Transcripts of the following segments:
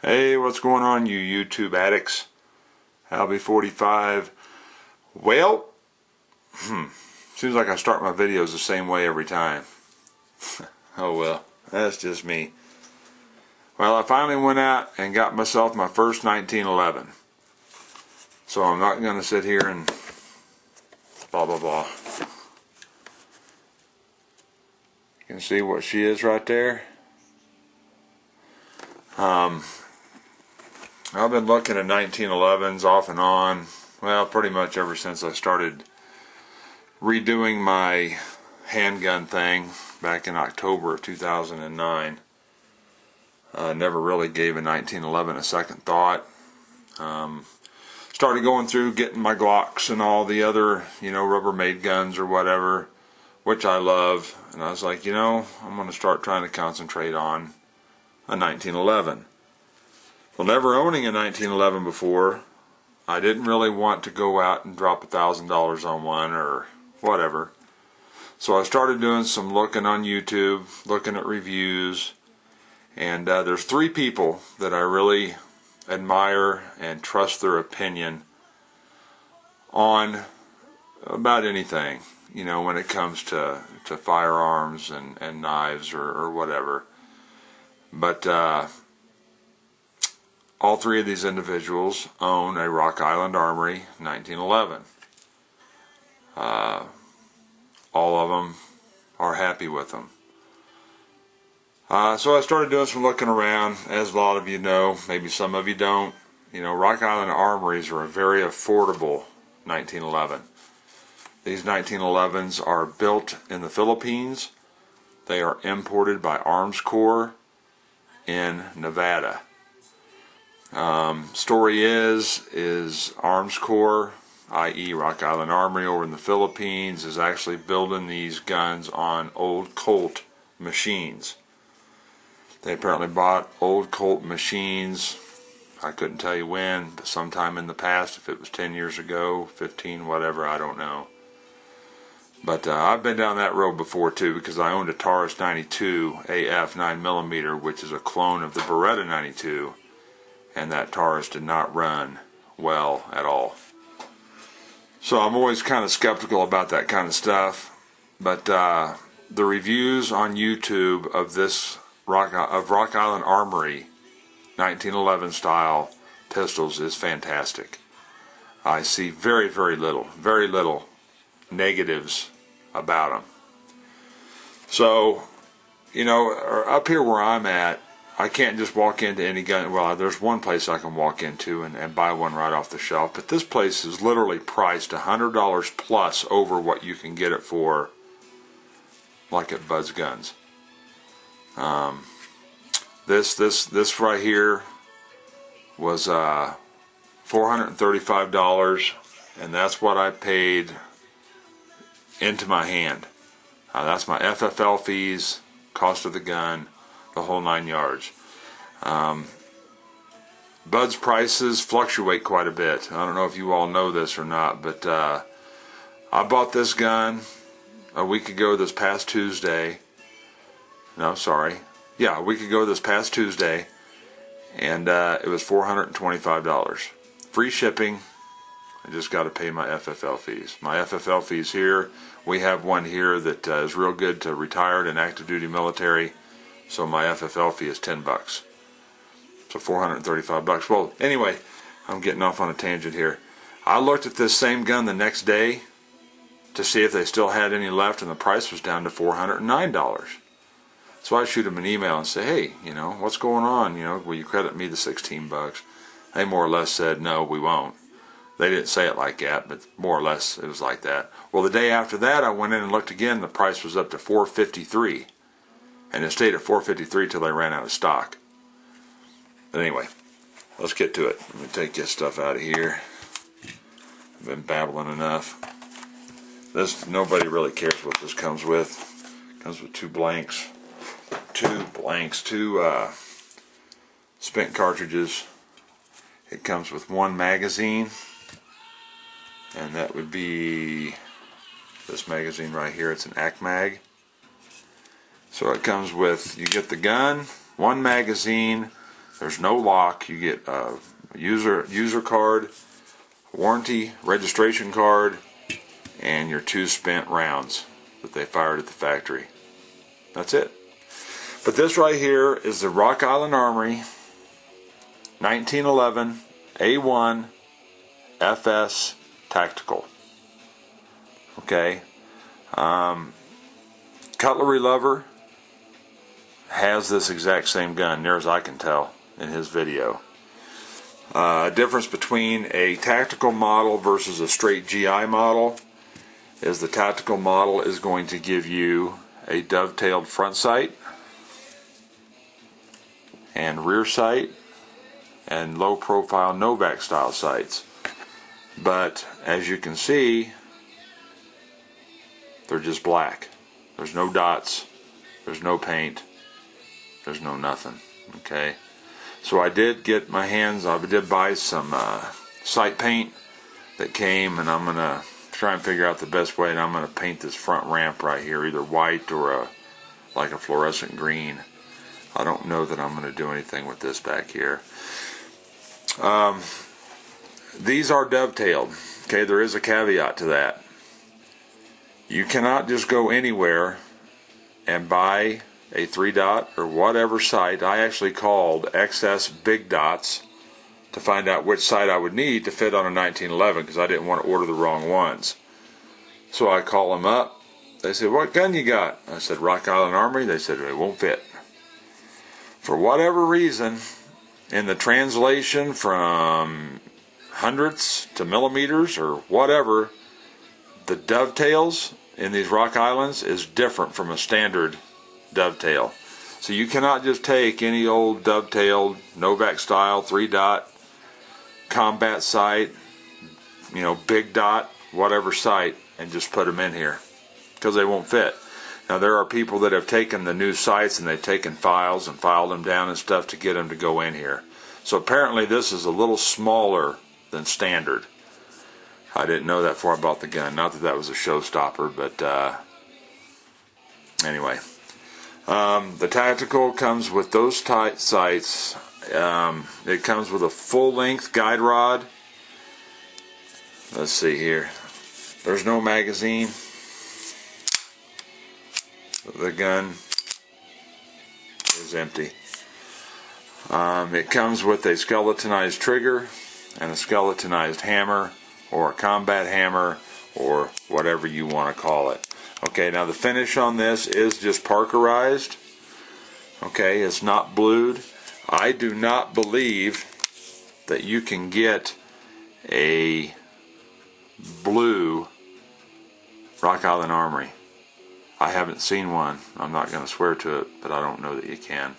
Hey, what's going on, you YouTube addicts? Albie45. Well, seems like I start my videos the same way every time. Oh well, that's just me. Well, I finally went out and got myself my first 1911. So I'm not going to sit here and blah blah blah. You can see what she is right there. I've been looking at 1911s off and on, well, pretty much ever since I started redoing my handgun thing back in October of 2009. Never really gave a 1911 a second thought. Started going through getting my Glocks and all the other, Rubbermaid guns or whatever, which I love, and I was like, I'm going to start trying to concentrate on a 1911. Well, never owning a 1911 before, I didn't really want to go out and drop $1,000 on one or whatever. So I started doing some looking on YouTube, looking at reviews, and there's three people that I really admire and trust their opinion on about anything, when it comes to firearms and knives or whatever. But all three of these individuals own a Rock Island Armory 1911. All of them are happy with them. So I started doing some looking around. As a lot of you know, maybe some of you don't, Rock Island Armories are a very affordable 1911. These 1911s are built in the Philippines. They are imported by Arms Corps in Nevada. Story is Arms Corps, i.e. Rock Island Armory over in the Philippines, is actually building these guns on old Colt machines. They apparently bought old Colt machines, I couldn't tell you when, but sometime in the past, if it was 10 years ago, 15, whatever, I don't know. But I've been down that road before too, because I owned a Taurus 92 AF 9mm, which is a clone of the Beretta 92. And that Taurus did not run well at all. So I'm always kind of skeptical about that kind of stuff. But the reviews on YouTube of this Rock Island Armory 1911 style pistols is fantastic. I see very little negatives about them. So, up here where I'm at, I can't just walk into any gun. Well, there's one place I can walk into and buy one right off the shelf, but this place is literally priced $100 plus over what you can get it for, like at Bud's Guns. This right here was $435, and that's what I paid into my hand. That's my FFL fees, cost of the gun, the whole 9 yards. Bud's prices fluctuate quite a bit. I don't know if you all know this or not, but I bought this gun a week ago this past Tuesday. No, sorry. Yeah, a week ago this past Tuesday, and it was $425. Free shipping. I just got to pay my FFL fees. My FFL fees here, we have one here that is real good to retired and active duty military. So my FFL fee is $10. So $435. Well, anyway, I'm getting off on a tangent here. I looked at this same gun the next day to see if they still had any left, and the price was down to $409. So I shoot them an email and say, hey, what's going on? Will you credit me the $16? They more or less said, no, we won't. They didn't say it like that, but more or less it was like that. Well, the day after that, I went in and looked again. The price was up to $453. And it stayed at $453 till they ran out of stock. But anyway, let's get to it. Let me take this stuff out of here. I've been babbling enough. Nobody really cares what this comes with. It comes with two spent cartridges. It comes with one magazine, and that would be this magazine right here. It's an ACMAG. So it comes with, you get the gun, one magazine, There's no lock. You get a user card, warranty, registration card, and your 2 spent rounds that they fired at the factory. That's it. But this right here is the Rock Island Armory 1911 A1 FS Tactical. Okay. Cutlery Lover has this exact same gun, near as I can tell in his video. Difference between a tactical model versus a straight GI model is the tactical model is going to give you a dovetailed front sight and rear sight and low profile Novak style sights. But as you can see, they're just black. There's no dots, there's no paint, there's no nothing. Okay, so I did get my hands, I did buy some sight paint that came, and I'm gonna try and figure out the best way, and I'm gonna paint this front ramp right here either white or like a fluorescent green. I don't know that I'm gonna do anything with this back here. These are dovetailed. Okay, there is a caveat to that. You cannot just go anywhere and buy a 3-dot or whatever sight. I actually called XS Big Dots to find out which sight I would need to fit on a 1911 because I didn't want to order the wrong ones. So I call them up. They said, "What gun you got?" I said, "Rock Island Armory." They said, "It won't fit." For whatever reason, in the translation from hundredths to millimeters or whatever, the dovetails in these Rock Islands is different from a standard dovetail. So you cannot just take any old dovetailed Novak style 3-dot combat sight, big dot, whatever sight, and just put them in here because they won't fit. Now there are people that have taken the new sights and they've taken files and filed them down and stuff to get them to go in here. So apparently this is a little smaller than standard. I didn't know that before I bought the gun. Not that that was a showstopper, but anyway. The tactical comes with those tight sights. It comes with a full-length guide rod. Let's see here. There's no magazine. The gun is empty. It comes with a skeletonized trigger and a skeletonized hammer, or a combat hammer, or whatever you want to call it. Okay, now the finish on this is just parkerized. Okay, it's not blued. I do not believe that you can get a blue Rock Island Armory. I haven't seen one. I'm not going to swear to it, but I don't know that you can.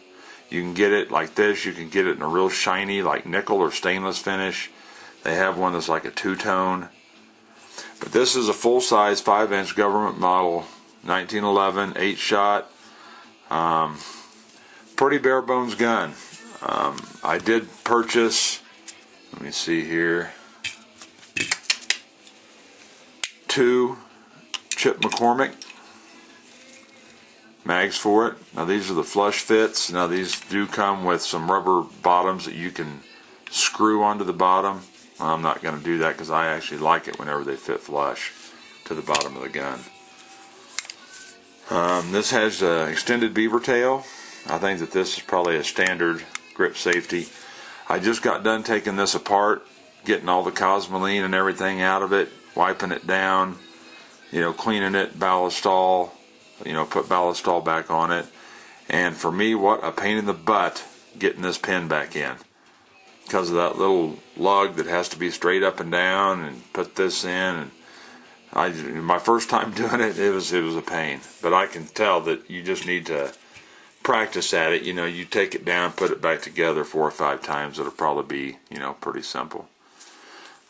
You can get it like this. You can get it in a real shiny, like nickel or stainless finish. They have one that's like a 2-tone. But this is a full-size 5-inch government model, 1911, 8-shot. Pretty bare-bones gun. I did purchase, let me see here, 2 Chip McCormick mags for it. Now these are the flush fits. Now these do come with some rubber bottoms that you can screw onto the bottom. I'm not going to do that because I actually like it whenever they fit flush to the bottom of the gun. This has an extended beaver tail. I think that this is probably a standard grip safety. I just got done taking this apart, getting all the cosmoline and everything out of it, wiping it down, cleaning it, ballastol, put ballastol back on it. And for me, what a pain in the butt getting this pin back in, because of that little lug that has to be straight up and down and put this in. And my first time doing it, it was a pain. But I can tell that you just need to practice at it. You take it down, put it back together 4 or 5 times. It'll probably be, pretty simple.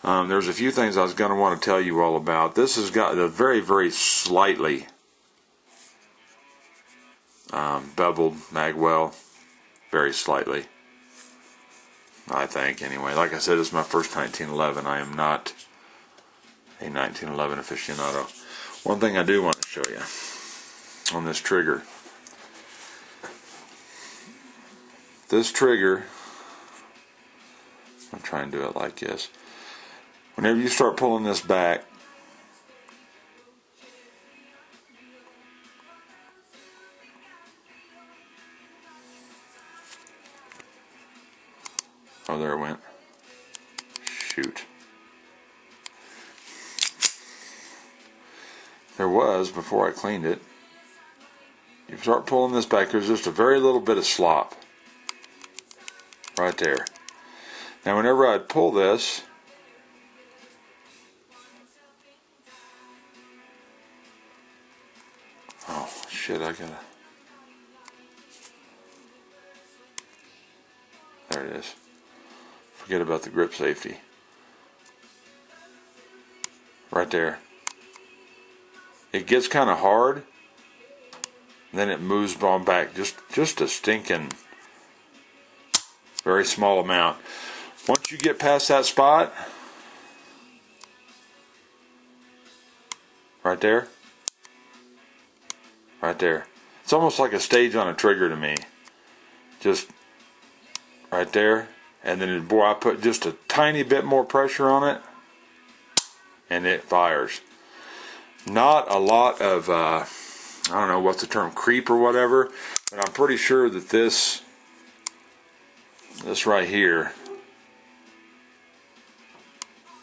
There's a few things I was going to want to tell you all about. This has got a very, very slightly beveled magwell, very slightly, I think, anyway. Like I said, it's my first 1911. I am not a 1911 aficionado. One thing I do want to show you on this trigger. This trigger I'll try and do it like this. Whenever you start pulling this back, oh, there it went. Shoot. There was, before I cleaned it. You start pulling this back, there's just a very little bit of slop. Right there. Now whenever I pull this, oh shit, I gotta, there it is. Forget about the grip safety. Right there. It gets kind of hard, then it moves on back just a stinking very small amount. Once you get past that spot, right there, it's almost like a stage on a trigger to me. Just right there, and then boy, I put just a tiny bit more pressure on it, and it fires. Not a lot of, I don't know what's the term, creep or whatever, but I'm pretty sure that this right here,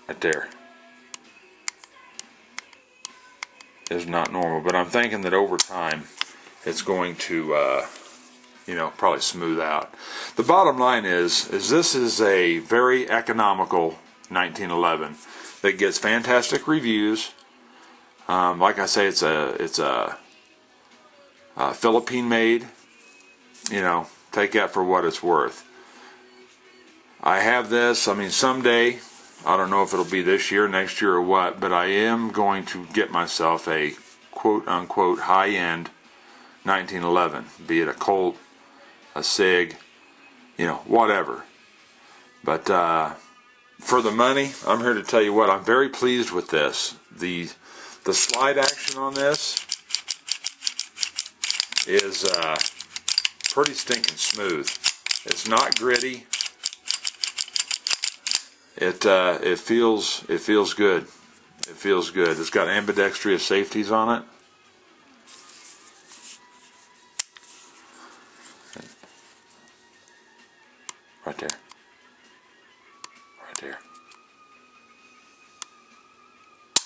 right there, is not normal. But I'm thinking that over time, it's going to, you know, probably smooth out. The bottom line is this is a very economical 1911 that gets fantastic reviews. Like I say, it's a Philippine made. You know, take that for what it's worth. I have this. I mean, someday, I don't know if it'll be this year, next year, or what, but I am going to get myself a quote-unquote high-end 1911, be it a Colt, a Sig, you know, whatever. But for the money, I'm here to tell you what, I'm very pleased with this. The slide action on this is pretty stinking smooth. It's not gritty. It feels good. It feels good. It's got ambidextrous safeties on it. Right there. Right there.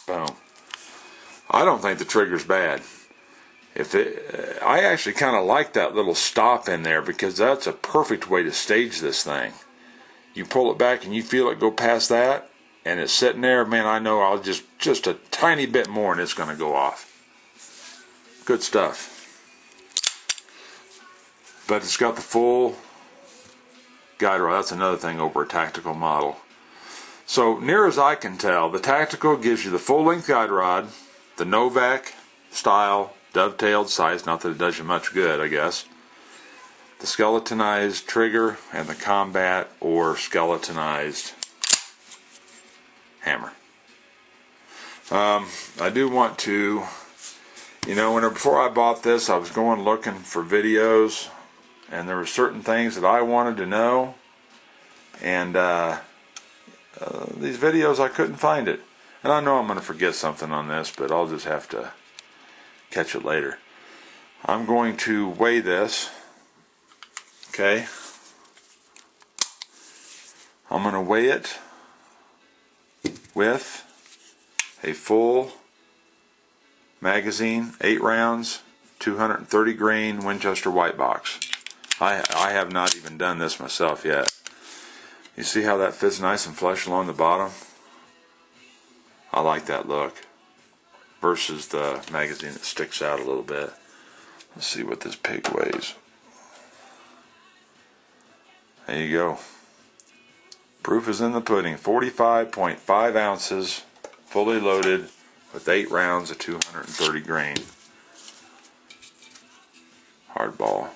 Boom. I don't think the trigger's bad. I actually kind of like that little stop in there, because that's a perfect way to stage this thing. You pull it back and you feel it go past that, and it's sitting there. Man, I know I'll just a tiny bit more and it's going to go off. Good stuff. But it's got the full guide rod. That's another thing over a tactical model. So near as I can tell, the tactical gives you the full length guide rod, the Novak style dovetailed sights, not that it does you much good, I guess. The skeletonized trigger and the combat or skeletonized hammer. I do want to, you know, before I bought this, I was going looking for videos, and there were certain things that I wanted to know, and these videos I couldn't find it. And I know I'm going to forget something on this, but I'll just have to catch it later. I'm going to weigh this. Okay, I'm going to weigh it with a full magazine, 8 rounds, 230 grain Winchester white box. I have not even done this myself yet. You see how that fits nice and flush along the bottom? I like that look versus the magazine that sticks out a little bit. Let's see what this pig weighs. There you go. Proof is in the pudding. 45.5 ounces, fully loaded, with 8 rounds of 230 grain. Hardball.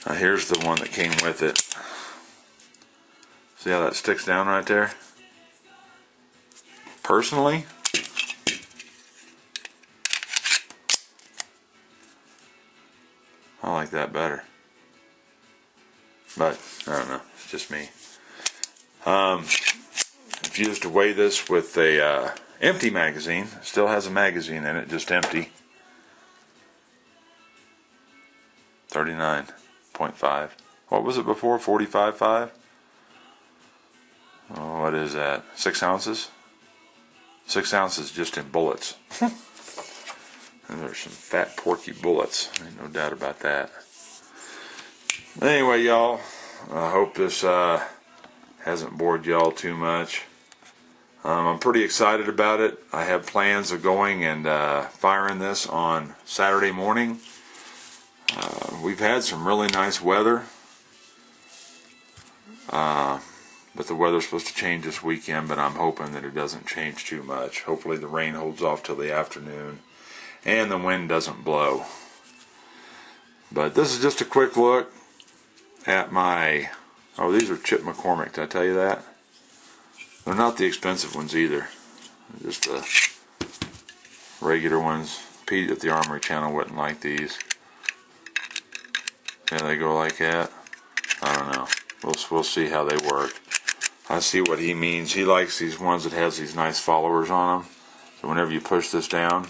Now here's the one that came with it. See how that sticks down right there? Personally, I like that better. But I don't know, it's just me. If you used to weigh this with a empty magazine, still has a magazine in it, just empty. 39.5. What was it before? 45.5? Oh, what is that? 6 ounces? 6 ounces just in bullets. And there's some fat, porky bullets. Ain't no doubt about that. Anyway, y'all, I hope this hasn't bored y'all too much. I'm pretty excited about it. I have plans of going and firing this on Saturday morning. We've had some really nice weather. But the weather's supposed to change this weekend, but I'm hoping that it doesn't change too much. Hopefully the rain holds off till the afternoon and the wind doesn't blow. But this is just a quick look at my... Oh, these are Chip McCormick. Did I tell you that? They're not the expensive ones either. They're just the regular ones. Pete at the Armory channel wouldn't like these. Yeah, they go like that. I don't know. We'll see how they work. I see what he means. He likes these ones that has these nice followers on them. So whenever you push this down,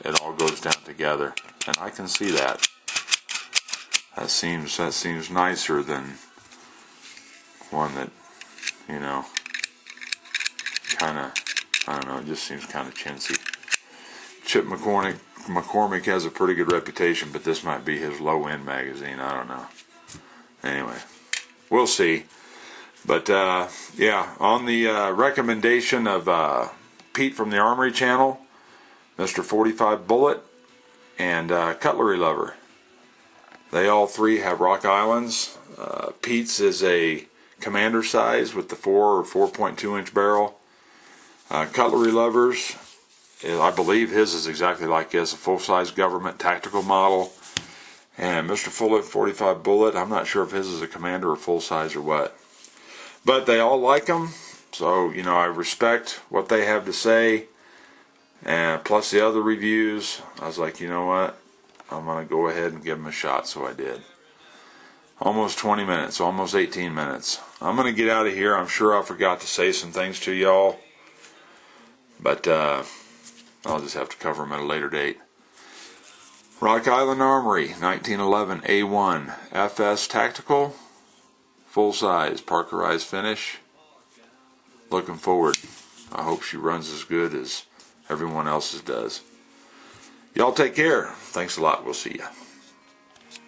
it all goes down together. And I can see that. That seems nicer than one that, you know, kind of, I don't know, it just seems kind of chintzy. Chip McCormick has a pretty good reputation, but this might be his low-end magazine. I don't know. Anyway, we'll see. But, yeah, on the recommendation of Pete from the Armory channel, Mr. 45 Bullet, and Cutlery Lover. They all three have rock islands. Pete's is a commander size with the 4 or 4.2 inch barrel. Cutlery Lover's, I believe his is exactly like this, a full-size government tactical model. And Mr. 45 Bullet, I'm not sure if his is a commander or full-size or what. But they all like them, so, you know, I respect what they have to say. And plus the other reviews, I was like, you know what? I'm going to go ahead and give them a shot, so I did. Almost 20 minutes, almost 18 minutes. I'm going to get out of here. I'm sure I forgot to say some things to y'all. But I'll just have to cover them at a later date. Rock Island Armory, 1911 A1 FS Tactical. Full size, Parkerized finish. Looking forward. I hope she runs as good as everyone else's does. Y'all take care. Thanks a lot. We'll see ya.